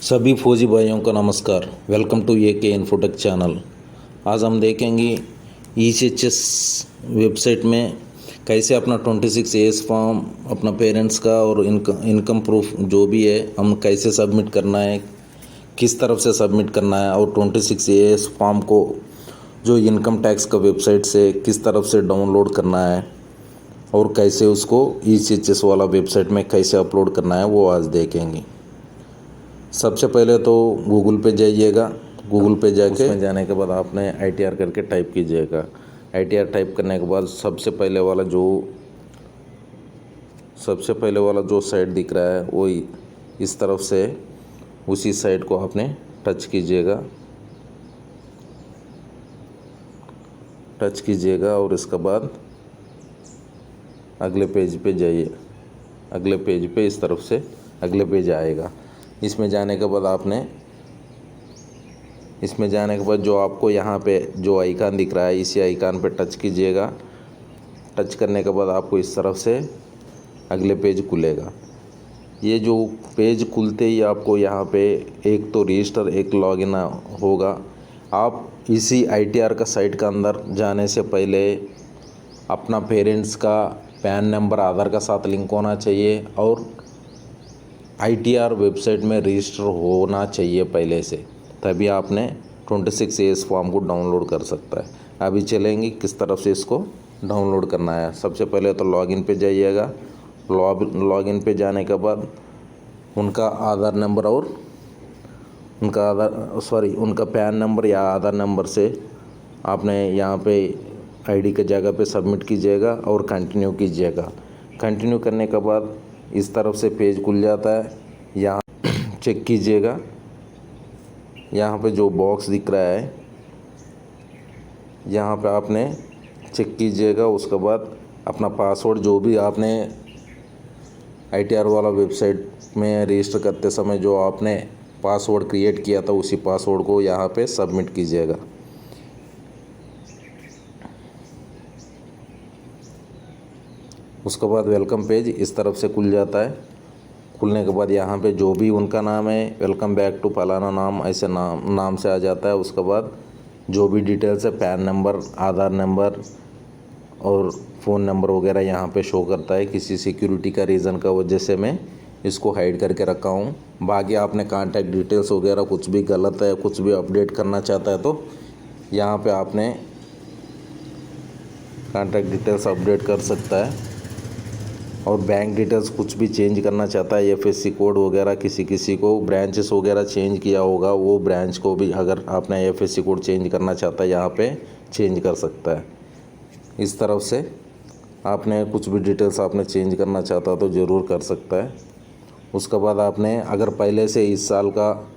सभी फौजी भाइयों का नमस्कार। Welcome to AK infotech channel. आज हम देखेंगे ECHS वेबसाइट में कैसे अपना 26A फॉर्म, अपना पेरेंट्स का और इनकम प्रूफ जो भी है हम कैसे सबमिट करना है, किस तरफ से सबमिट करना है, और 26A फॉर्म को जो इनकम टैक्स का वेबसाइट से किस तरफ से डाउनलोड करना है और कैसे उसको ECHS वाला वेबसाइट में कैसे अपलोड करना है वो आज देखेंगे। सबसे पहले तो गूगल पे जाइएगा। गूगल पे जाके उसमें जाने के बाद आपने ITR करके टाइप कीजिएगा। ITR टाइप करने के बाद सबसे पहले वाला जो साइट दिख रहा है वो इस तरफ से उसी साइट को आपने टच कीजिएगा और इसके बाद अगले पेज पे जाइए। अगले पेज पे इस तरफ से अगले पेज आएगा। इसमें जाने के बाद जो आपको यहाँ पे जो आइकन दिख रहा है इसी आइकन पे टच कीजिएगा। टच करने के बाद आपको इस तरफ से अगले पेज खुलेगा। ये जो पेज खुलते ही आपको यहाँ पे एक तो रजिस्टर, एक लॉगिन होगा। आप इसी ITR का साइट का अंदर जाने से पहले अपना पेरेंट्स का पैन नंबर आधार का साथ लिंक होना चाहिए और ITR वेबसाइट में रजिस्टर होना चाहिए पहले से, तभी आपने 26A फॉर्म को डाउनलोड कर सकता है। अभी चलेंगे किस तरफ से इसको डाउनलोड करना है। सबसे पहले तो लॉगिन पे जाइएगा। लॉगिन पे जाने के बाद उनका आधार नंबर और उनका पैन नंबर या आधार नंबर से आपने यहाँ पे ID के जगह पे सबमिट कीजिएगा और कंटिन्यू कीजिएगा। कंटिन्यू करने के बाद इस तरफ से पेज खुल जाता है। यहाँ चेक कीजिएगा, यहाँ पे जो बॉक्स दिख रहा है यहाँ पे आपने चेक कीजिएगा। उसके बाद अपना पासवर्ड जो भी आपने ITR वाला वेबसाइट में रजिस्टर करते समय जो आपने पासवर्ड क्रिएट किया था उसी पासवर्ड को यहाँ पे सबमिट कीजिएगा। उसके बाद वेलकम पेज इस तरफ से खुल जाता है। खुलने के बाद यहाँ पे जो भी उनका नाम है, वेलकम बैक टू फलाना नाम, ऐसे नाम से आ जाता है। उसके बाद जो भी डिटेल्स है, पैन नंबर, आधार नंबर और फ़ोन नंबर वगैरह यहाँ पे शो करता है। किसी सिक्योरिटी का रीज़न का वजह से मैं इसको हाइड करके रखा हूँ। बाकी आपने कॉन्टैक्ट डिटेल्स वगैरह कुछ भी गलत है, कुछ भी अपडेट करना चाहता है तो यहाँ पे आपने कॉन्टैक्ट डिटेल्स अपडेट कर सकता है। और बैंक डिटेल्स कुछ भी चेंज करना चाहता है, FSC कोड वगैरह किसी को ब्रांचेस वगैरह चेंज किया होगा, वो ब्रांच को भी अगर आपने FSC कोड चेंज करना चाहता है यहाँ पे चेंज कर सकता है। इस तरफ से आपने कुछ भी डिटेल्स आपने चेंज करना चाहता तो ज़रूर कर सकता है। उसके बाद आपने अगर पहले से इस साल का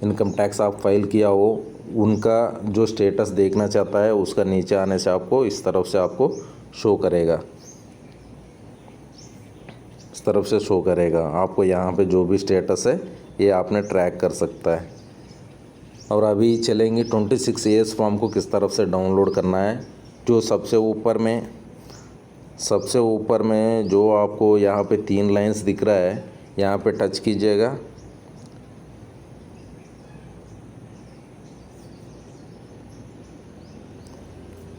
इनकम टैक्स आप फाइल किया हो, उनका जो स्टेटस देखना चाहता है उसका नीचे आने से आपको इस तरफ से आपको शो करेगा। इस तरफ से शो करेगा आपको यहाँ पे जो भी स्टेटस है ये आपने ट्रैक कर सकता है। और अभी चलेंगे 26A फॉर्म को किस तरफ से डाउनलोड करना है। जो सबसे ऊपर में जो आपको यहाँ पे 3 लाइंस दिख रहा है, यहाँ पे टच कीजिएगा।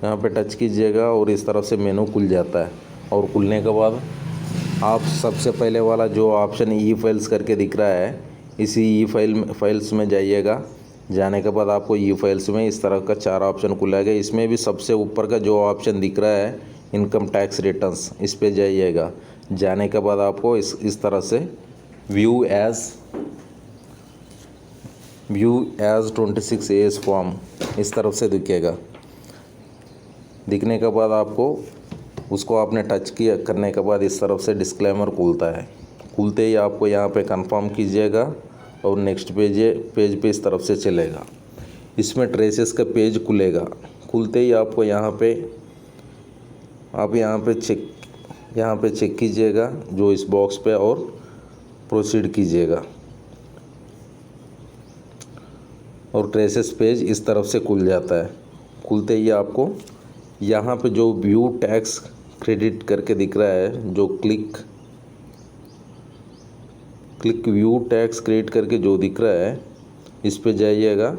यहाँ पे टच कीजिएगा और इस तरफ से मेनू खुल जाता है। और खुलने के बाद आप सबसे पहले वाला जो ऑप्शन E-फाइल्स करके दिख रहा है, इसी फाइल्स में जाइएगा। जाने के बाद आपको E-फाइल्स में इस तरह का 4 ऑप्शन खुलेगा। इसमें भी सबसे ऊपर का जो ऑप्शन दिख रहा है इनकम टैक्स रिटर्न्स, इस पे जाइएगा। जाने के बाद आपको इस तरह से व्यू एज 26A फॉर्म इस तरफ से दिखेगा। दिखने के बाद आपको उसको आपने टच किया करने के बाद इस तरफ से डिस्क्लेमर खुलता है। खुलते ही आपको यहाँ पे कंफर्म कीजिएगा और नेक्स्ट पेज पे इस तरफ से चलेगा। इसमें ट्रेसेस का पेज खुलेगा। खुलते ही आपको यहाँ पे चेक कीजिएगा जो इस बॉक्स पे और प्रोसीड कीजिएगा। और ट्रेसेस पेज इस तरफ से खुल जाता है। खुलते ही आपको यहाँ पे जो व्यू टैक्स क्रेडिट करके दिख रहा है, जो click click view tax create करके जो दिख रहा है इस पे जाइएगा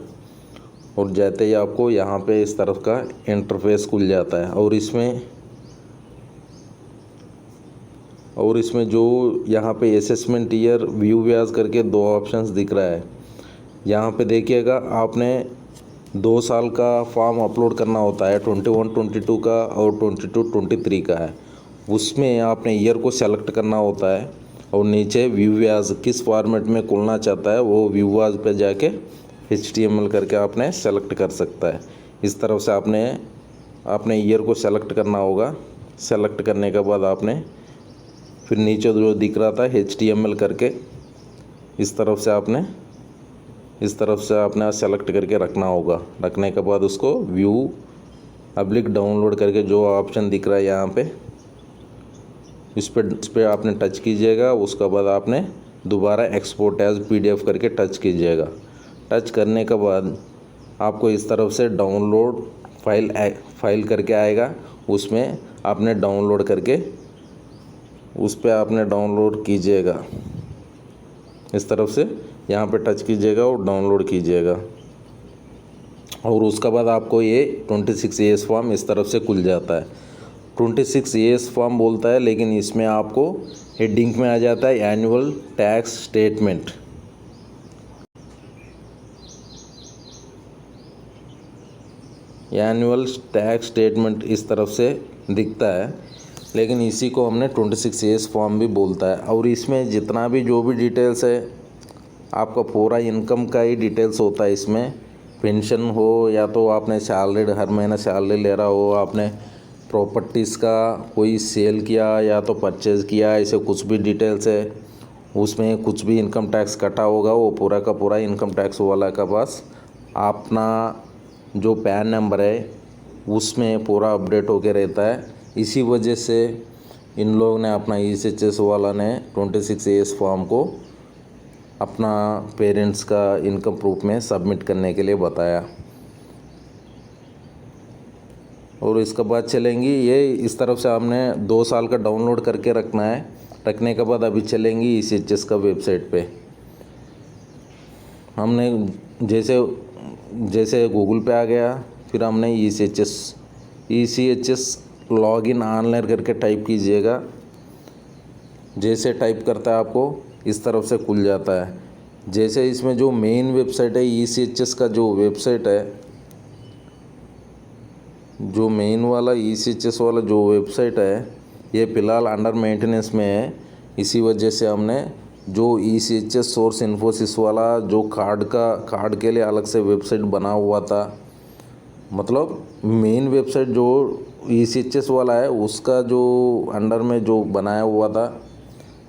और जाते ही आपको यहाँ पे इस तरफ का इंटरफेस खुल जाता है। और इसमें जो यहाँ पे असेसमेंट ईयर व्यू व्याज करके दो ऑप्शंस दिख रहा है। यहाँ पे देखिएगा आपने 2 साल का फॉर्म अपलोड करना होता है, 21-22 का और 22-23 का है। उसमें आपने ईयर को सेलेक्ट करना होता है और नीचे व्यू व्याज किस फॉर्मेट में खुलना चाहता है वो व्यू व्याज पे जाके HTML करके आपने सेलेक्ट कर सकता है। इस तरफ से आपने ईयर को सेलेक्ट करना होगा। सेलेक्ट करने के बाद आपने फिर नीचे जो दिख रहा था HTML करके इस तरफ से आपने सेलेक्ट करके रखना होगा। रखने के बाद उसको व्यू पब्लिक डाउनलोड करके जो ऑप्शन दिख रहा है यहाँ पे इस पे आपने टच कीजिएगा। उसके बाद आपने दोबारा एक्सपोर्ट एज PDF करके टच कीजिएगा। टच करने के बाद आपको इस तरफ से डाउनलोड फाइल करके आएगा। उसमें आपने डाउनलोड करके उस पर आपने डाउनलोड कीजिएगा। इस तरफ से यहाँ पे टच कीजिएगा और डाउनलोड कीजिएगा और उसके बाद आपको ये 26AS फॉर्म इस तरफ से खुल जाता है। 26AS फॉर्म बोलता है, लेकिन इसमें आपको हेडिंग में आ जाता है annual tax statement. Annual tax statement इस तरफ से दिखता है, लेकिन इसी को हमने 26AS फॉर्म भी बोलता है। और इसमें जितना भी जो भी डिटेल्स है आपका पूरा इनकम का ही डिटेल्स होता है। इसमें पेंशन हो या तो आपने सैलरी हर महीना सैलरी ले रहा हो, आपने प्रॉपर्टीज़ का कोई सेल किया या तो परचेज़ किया, ऐसे कुछ भी डिटेल्स है। उसमें कुछ भी इनकम टैक्स कटा होगा वो पूरा का पूरा इनकम टैक्स वाला का पास अपना जो पैन नंबर है उसमें पूरा अपडेट होके रहता है। इसी वजह से इन लोगों ने अपना ECHS वाला ने 26AS फॉर्म को अपना पेरेंट्स का इनकम प्रूफ में सबमिट करने के लिए बताया। और इसके बाद चलेंगी ये इस तरफ से हमने 2 साल का डाउनलोड करके रखना है। रखने के बाद अभी चलेंगी ECHS का वेबसाइट पे। हमने जैसे गूगल पे आ गया, फिर हमने ECHS लॉगिन ऑनलाइन करके टाइप कीजिएगा। जैसे टाइप करता है आपको इस तरफ से खुल जाता है। जैसे इसमें जो मेन वेबसाइट है ECHS का जो वेबसाइट है, जो मेन वाला ECHS वाला जो वेबसाइट है ये फ़िलहाल अंडर मेंटेनेंस में है। इसी वजह से हमने जो ECHS सोर्स इन्फोसिस वाला जो कार्ड के लिए अलग से वेबसाइट बना हुआ था, मतलब मेन वेबसाइट जो ECHS वाला है उसका जो अंडर में जो बनाया हुआ था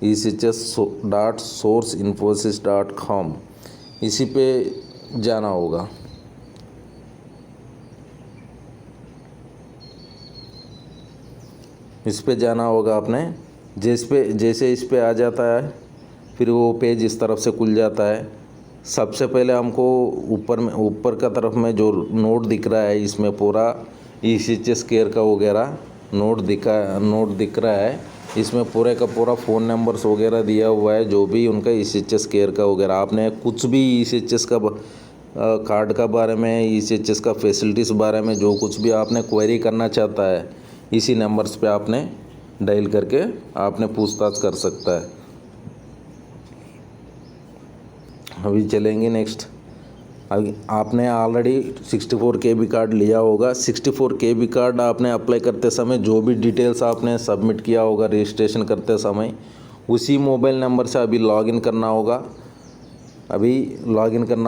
ECHS.sourceinfosys.com, इसी पे जाना होगा। इस पे जाना होगा आपने। जैसे इस पे आ जाता है फिर वो पेज इस तरफ से खुल जाता है। सबसे पहले हमको ऊपर का तरफ में जो नोट दिख रहा है इसमें पूरा ECHS केयर का वगैरह नोट दिख रहा है। इसमें पूरे का पूरा फ़ोन नंबर्स वगैरह दिया हुआ है, जो भी उनका ECHS केयर का वगैरह। आपने कुछ भी ECHS का कार्ड का बारे में, ECHS का फैसिलिटीज़ बारे में जो कुछ भी आपने क्वेरी करना चाहता है इसी नंबर्स पे आपने डायल करके आपने पूछताछ कर सकता है। अभी चलेंगे नेक्स्ट। अभी आपने ऑलरेडी 64 KB कार्ड लिया होगा। 64 KB कार्ड आपने अप्लाई करते समय जो भी डिटेल्स आपने सबमिट किया होगा रजिस्ट्रेशन करते समय, उसी मोबाइल नंबर से अभी लॉगिन करना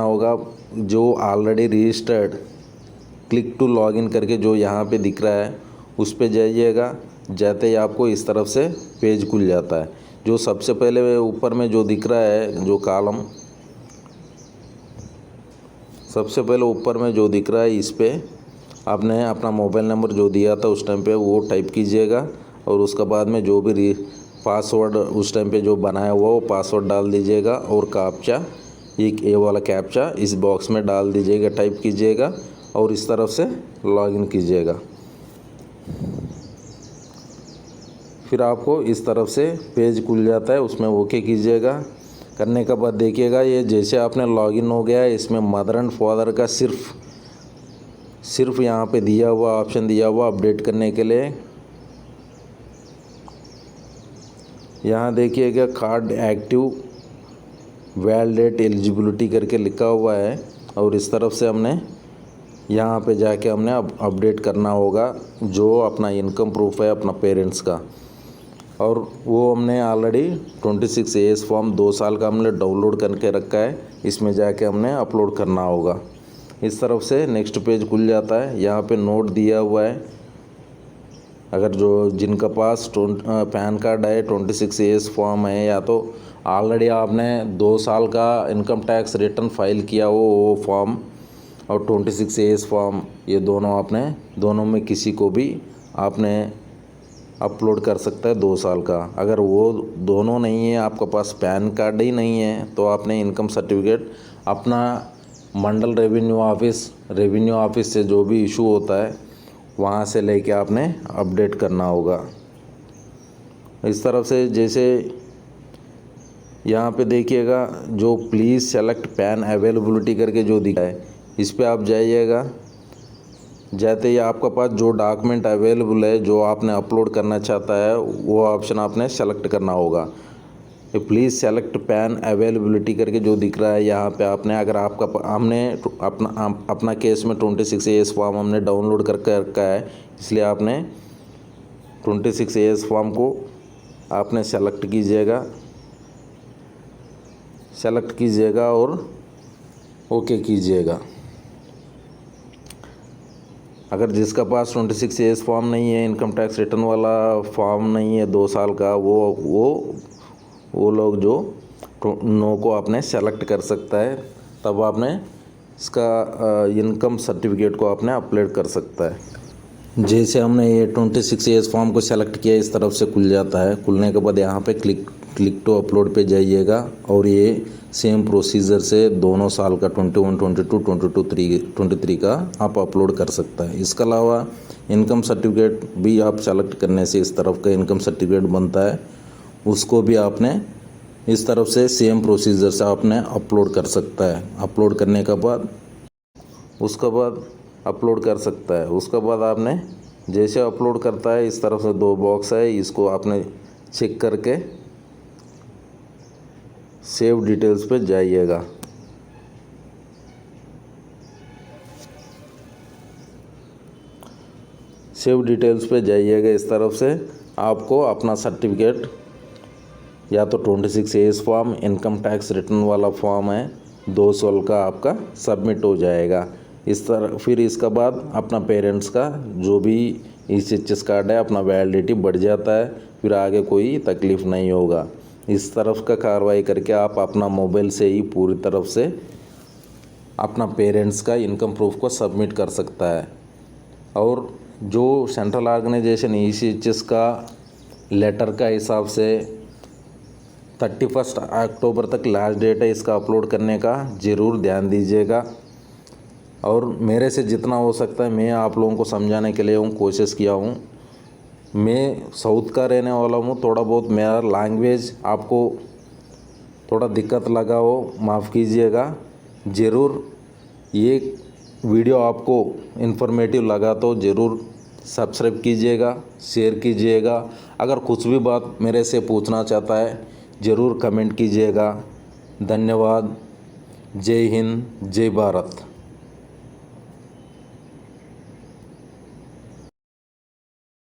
होगा। जो already registered click to login करके जो यहाँ पे दिख रहा है उस पे जाइएगा। जाते ही आपको इस तरफ से पेज खुल जाता है। जो सबसे पहले ऊपर में जो दिख रहा है जो कॉलम, सबसे पहले ऊपर में जो दिख रहा है इस पे आपने अपना मोबाइल नंबर जो दिया था उस टाइम पे वो टाइप कीजिएगा और उसके बाद में जो भी पासवर्ड उस टाइम पे जो बनाया हुआ वो पासवर्ड डाल दीजिएगा और कैप्चा, ये वाला कैप्चा इस बॉक्स में डाल दीजिएगा, टाइप कीजिएगा और इस तरफ से लॉगिन कीजिएगा। फिर आपको इस तरफ से पेज खुल जाता है, उसमें ओके कीजिएगा। करने के बाद देखिएगा ये जैसे आपने लॉगिन हो गया है, इसमें मदर एंड फादर का सिर्फ यहाँ पे दिया हुआ ऑप्शन दिया हुआ अपडेट करने के लिए। यहाँ देखिएगा कार्ड एक्टिव वैलिडेट एलिजिबिलिटी करके लिखा हुआ है, और इस तरफ से हमने यहाँ पे जाके हमने अपडेट करना होगा जो अपना इनकम प्रूफ है अपना पेरेंट्स का। और वो हमने ऑलरेडी 26AS फॉर्म 2 साल का हमने डाउनलोड करके रखा है, इसमें जाके हमने अपलोड करना होगा। इस तरफ से नेक्स्ट पेज खुल जाता है। यहाँ पे नोट दिया हुआ है, अगर जिनका पास पैन कार्ड है, 26AS फॉर्म है, या तो ऑलरेडी आपने 2 साल का इनकम टैक्स रिटर्न फाइल किया हो वो फॉर्म, और 26AS फॉर्म, ये दोनों में किसी को भी आपने अपलोड कर सकता है 2 साल का। अगर वो दोनों नहीं है, आपका पास पैन कार्ड ही नहीं है, तो आपने इनकम सर्टिफिकेट अपना मंडल रेवेन्यू ऑफिस से जो भी इशू होता है वहाँ से लेके आपने अपडेट करना होगा। इस तरफ से जैसे यहाँ पे देखिएगा जो प्लीज़ सेलेक्ट पैन अवेलेबिलिटी करके जो दिखा है, इस पे आप जाइएगा। जाते ही आपका पास जो डॉक्यूमेंट अवेलेबल है, जो आपने अपलोड करना चाहता है, वो ऑप्शन आपने सेलेक्ट करना होगा। प्लीज़ सेलेक्ट पैन अवेलेबिलिटी करके जो दिख रहा है यहाँ पे आपने, अगर हमने अपना केस में 26AS फॉर्म हमने डाउनलोड करके रखा है, इसलिए आपने 26AS फॉर्म को आपने सेलेक्ट कीजिएगा और ओके कीजिएगा। अगर जिसका पास 26AS फॉर्म नहीं है, इनकम टैक्स रिटर्न वाला फॉर्म नहीं है 2 साल का, वो लोग जो नो को आपने सेलेक्ट कर सकता है, तब आपने इसका इनकम सर्टिफिकेट को आपने अपलोड कर सकता है। जैसे हमने ये 26AS फॉर्म को सेलेक्ट किया, इस तरफ से खुल जाता है। खुलने के बाद यहाँ पे क्लिक टू अपलोड पे जाइएगा, और ये सेम प्रोसीजर से दोनों साल का 21, 22, 23 का आप अपलोड कर सकता है। इसके अलावा इनकम सर्टिफिकेट भी आप सेलेक्ट करने से इस तरफ का इनकम सर्टिफिकेट बनता है, उसको भी आपने इस तरफ से सेम प्रोसीजर से आपने अपलोड कर सकता है। अपलोड करने के बाद उसके बाद अपलोड कर सकता है। उसके बाद आपने जैसे अपलोड करता है, इस तरफ से 2 बॉक्स है, इसको आपने चेक करके सेव डिटेल्स पे जाइएगा। सेव डिटेल्स पे जाइएगा। इस तरफ से आपको अपना सर्टिफिकेट, या तो 26AS form, income tax return वाला फॉर्म है, 2 साल का आपका सबमिट हो जाएगा। इस तरह फिर इसके बाद अपना पेरेंट्स का जो भी ECHS कार्ड है, अपना वैलिडिटी बढ़ जाता है, फिर आगे कोई तकलीफ़ नहीं होगा। इस तरफ का कार्रवाई करके आप अपना मोबाइल से ही पूरी तरफ से अपना पेरेंट्स का इनकम प्रूफ को सबमिट कर सकता है। और जो सेंट्रल ऑर्गेनाइजेशन ECHS का लेटर का हिसाब से 31 अक्टूबर तक लास्ट डेट है इसका अपलोड करने का, ज़रूर ध्यान दीजिएगा। और मेरे से जितना हो सकता है मैं आप लोगों को समझाने के लिए कोशिश किया हूँ। मैं साउथ का रहने वाला हूँ, थोड़ा बहुत मेरा लैंग्वेज आपको थोड़ा दिक्कत लगा हो, माफ़ कीजिएगा। ज़रूर ये वीडियो आपको इन्फॉर्मेटिव लगा तो ज़रूर सब्सक्राइब कीजिएगा, शेयर कीजिएगा। अगर कुछ भी बात मेरे से पूछना चाहता है, ज़रूर कमेंट कीजिएगा। धन्यवाद। जय हिंद, जय भारत।